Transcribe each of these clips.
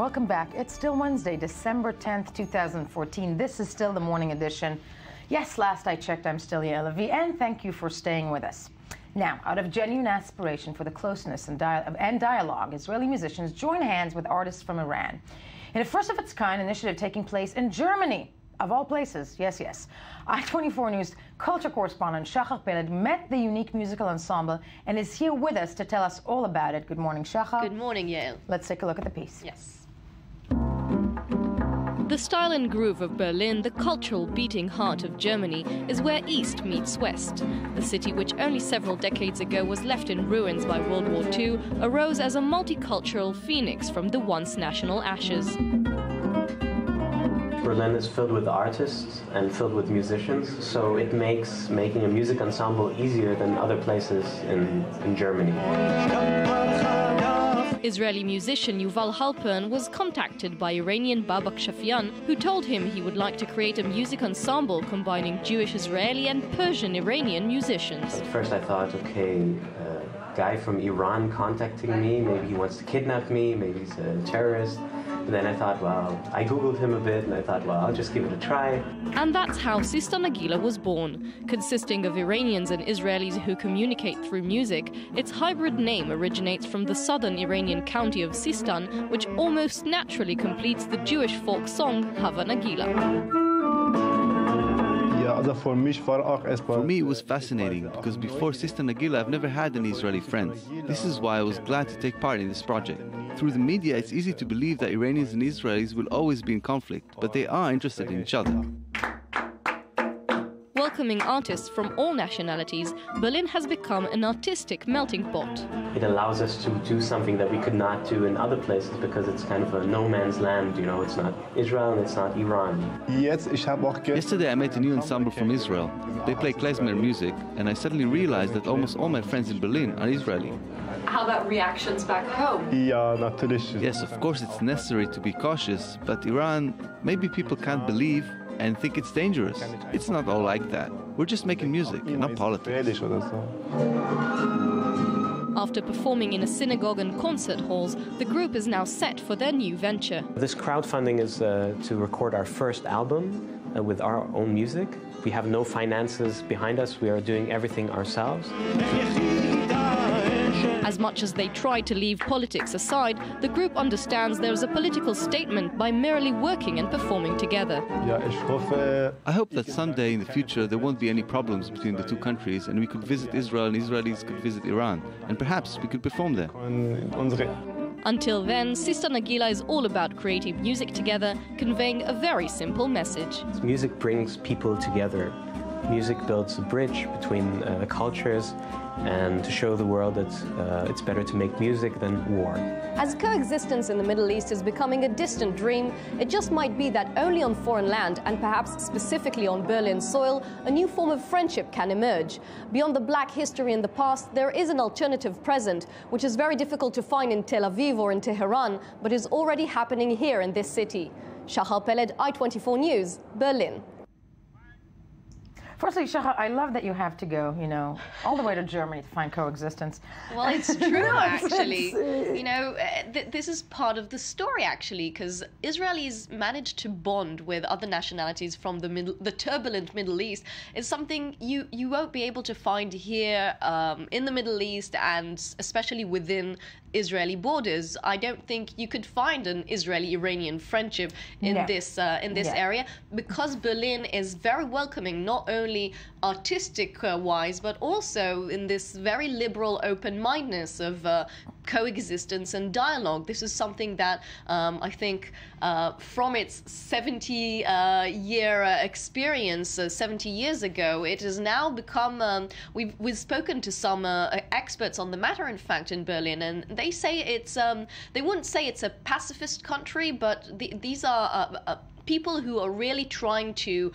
Welcome back. It's still Wednesday, December 10th, 2014. This is still the morning edition. Yes, last I checked, I'm still Yael Levi, and thank you for staying with us. Now, out of genuine aspiration for the closeness and dialogue, Israeli musicians join hands with artists from Iran in a first-of-its-kind initiative taking place in Germany. Of all places, yes, yes. I-24 News culture correspondent Shachar Peled met the unique musical ensemble and is here with us to tell us all about it. Good morning, Shachar. Good morning, Yael. Let's take a look at the piece. Yes. The style and groove of Berlin, the cultural beating heart of Germany, is where East meets West. The city, which only several decades ago was left in ruins by World War II, arose as a multicultural phoenix from the once national ashes. Berlin is filled with artists and filled with musicians, so it makes making a music ensemble easier than other places in Germany. Israeli musician Yuval Halpern was contacted by Iranian Babak Shafian, who told him he would like to create a music ensemble combining Jewish Israeli and Persian Iranian musicians. At first I thought, okay, a guy from Iran contacting me, maybe he wants to kidnap me, maybe he's a terrorist. But then I thought, well, I googled him a bit and I thought, well, I'll just give it a try. And that's how Sista Nagila was born. Consisting of Iranians and Israelis who communicate through music, its hybrid name originates from the southern Iranian county of Sistan, which almost naturally completes the Jewish folk song Hava Nagila. For me, it was fascinating because before Sista Nagila, I've never had any Israeli friends. This is why I was glad to take part in this project. Through the media, it's easy to believe that Iranians and Israelis will always be in conflict, but they are interested in each other. Welcoming artists from all nationalities, Berlin has become an artistic melting pot. It allows us to do something that we could not do in other places because it's kind of a no man's land, you know, it's not Israel and it's not Iran. Yesterday I met a new ensemble from Israel. They play klezmer music, and I suddenly realized that almost all my friends in Berlin are Israeli. How about reactions back home? Yes, of course it's necessary to be cautious, but Iran, maybe people can't believe and think it's dangerous. It's not all like that. We're just making music, not politics. After performing in a synagogue and concert halls, the group is now set for their new venture. This crowdfunding is to record our first album with our own music. We have no finances behind us. We are doing everything ourselves. As much as they try to leave politics aside, the group understands there is a political statement by merely working and performing together. I hope that someday in the future there won't be any problems between the two countries and we could visit Israel and Israelis could visit Iran, and perhaps we could perform there. Until then, Sista Nagila is all about creating music together, conveying a very simple message. Music brings people together. Music builds a bridge between cultures, and to show the world that it's better to make music than war. As coexistence in the Middle East is becoming a distant dream, it just might be that only on foreign land, and perhaps specifically on Berlin soil, a new form of friendship can emerge. Beyond the black history in the past, there is an alternative present, which is very difficult to find in Tel Aviv or in Tehran, but is already happening here in this city. Shachar Peled, I-24 News, Berlin. Firstly, Shachar, I love that you have to go, you know, all the way to Germany to find coexistence. Well, it's true, actually. You know, this is part of the story, actually, because Israelis managed to bond with other nationalities from the turbulent Middle East. It's something you won't be able to find here in the Middle East, and especially within Israeli borders. I don't think you could find an Israeli-Iranian friendship in this area, because Berlin is very welcoming, not only artistic-wise, but also in this very liberal open-mindedness of coexistence and dialogue. This is something that I think from its 70-year experience 70 years ago, it has now become, we've spoken to some experts on the matter, in fact, in Berlin, and they say it's, they wouldn't say it's a pacifist country, but these are people who are really trying to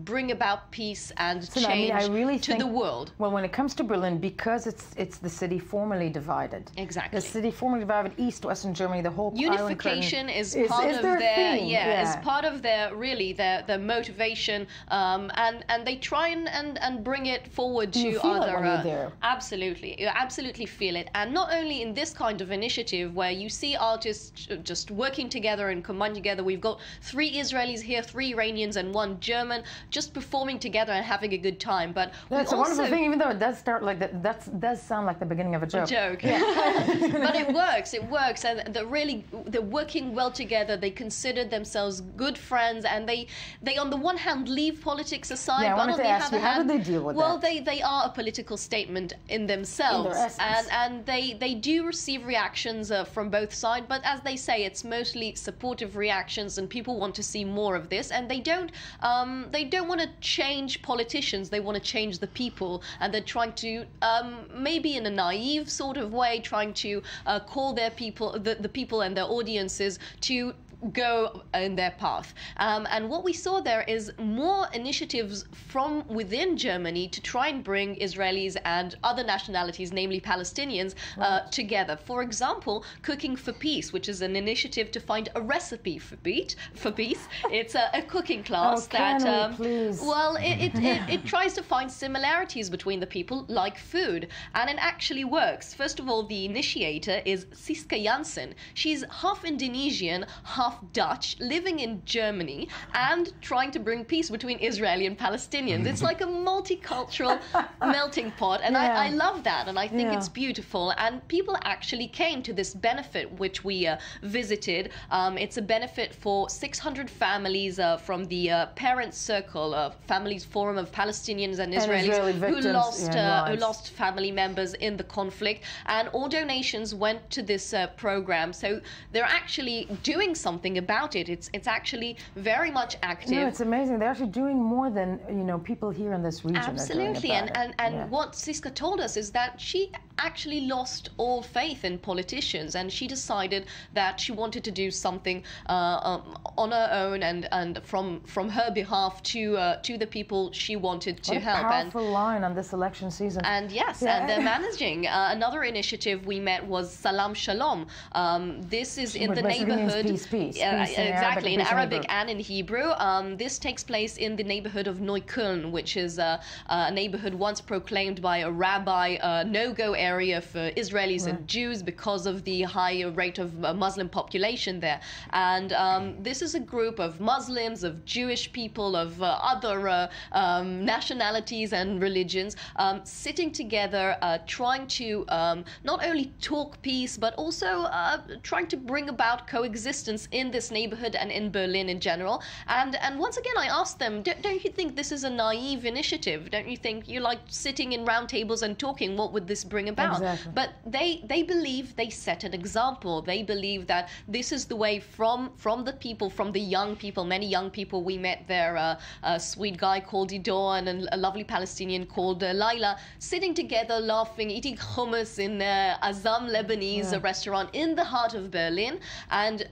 bring about peace and So, change I really to the world. Well, when it comes to Berlin, because it's the city formerly divided. Exactly. The city formerly divided, East, Western Germany, the whole unification is part of their is part of their really their motivation, and they try and bring it forward to you feel other. It when you're there. Absolutely, you absolutely feel it, and not only in this kind of initiative where you see artists just working together and combining together. We've got 3 Israelis here, 3 Iranians, and 1 German, just performing together and having a good time. But that's a wonderful thing, even though it does start like that. That does sound like the beginning of a joke. Yeah. But it works. It works, and they're working well together. They consider themselves good friends, and they on the one hand leave politics aside, yeah, but on the other hand, how do they deal with well, that? they are a political statement in themselves, in their essence. and they do receive reactions from both sides. But as they say, it's mostly supportive reactions, and people want to see more of this. And they don't want to change politicians. They want to change the people, and they're trying to maybe in a naive sort of way, trying to call their people, the people and their audiences to go in their path. And what we saw there is more initiatives from within Germany to try and bring Israelis and other nationalities, namely Palestinians, together. For example, Cooking for Peace, which is an initiative to find a recipe for peace. It's a cooking class it tries to find similarities between the people, like food, and it actually works. First of all, the initiator is Siska Jansen. She's half Indonesian, half Dutch, living in Germany and trying to bring peace between Israeli and Palestinians. It's like a multicultural melting pot, and I love that, and I think it's beautiful. And people actually came to this benefit, which we visited. It's a benefit for 600 families from the Parents Circle, Families Forum of Palestinians and Israelis who lost family members in the conflict, and all donations went to this program. So they're actually doing something about it. It's actually very much active. No, it's amazing. They're actually doing more than people here in this region. Absolutely, and what Siska told us is that she actually lost all faith in politicians, and she decided that she wanted to do something on her own and from her behalf to the people she wanted to help. Powerful line on this election season. And yes, and they're managing. Another initiative we met was Salam Shalom. This is in the neighborhood. Peace. Exactly, in Arabic and in Hebrew. This takes place in the neighborhood of Neukölln, which is a neighborhood once proclaimed by a rabbi no-go area for Israelis and Jews because of the high rate of Muslim population there. And this is a group of Muslims, of Jewish people, of other nationalities and religions sitting together, trying to not only talk peace, but also trying to bring about coexistence in this neighborhood and in Berlin in general. And once again, I asked them, don't you think this is a naive initiative? Don't you think you're like sitting in round tables and talking? What would this bring about? Exactly. But they believe they set an example. They believe that this is the way from the people, from the young people. Many young people we met there, a sweet guy called Ido and a lovely Palestinian called Laila, sitting together, laughing, eating hummus in Azam Lebanese restaurant in the heart of Berlin. And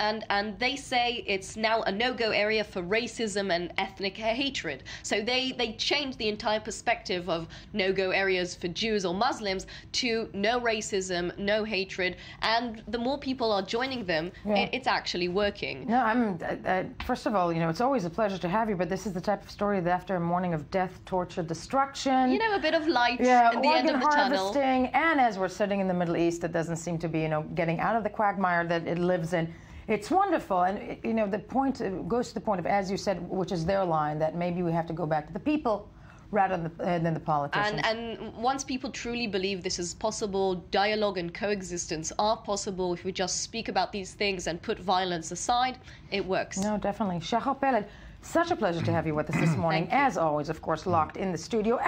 they say it's now a no-go area for racism and ethnic hatred. So they changed the entire perspective of no-go areas for Jews or Muslims to no racism, no hatred. And the more people are joining them, it's actually working. No, first of all, it's always a pleasure to have you, but this is the type of story that after a morning of death, torture, destruction. A bit of light at the end of the tunnel. And as we're sitting in the Middle East, it doesn't seem to be, getting out of the quagmire that it lives in. It's wonderful, and the point goes to the point of, as you said, which is their line, that maybe we have to go back to the people rather than the politicians. And once people truly believe this is possible, dialogue and coexistence are possible if we just speak about these things and put violence aside, it works. No, definitely. Jaffa Port, such a pleasure to have you with us this morning. As always, of course, locked in the studio.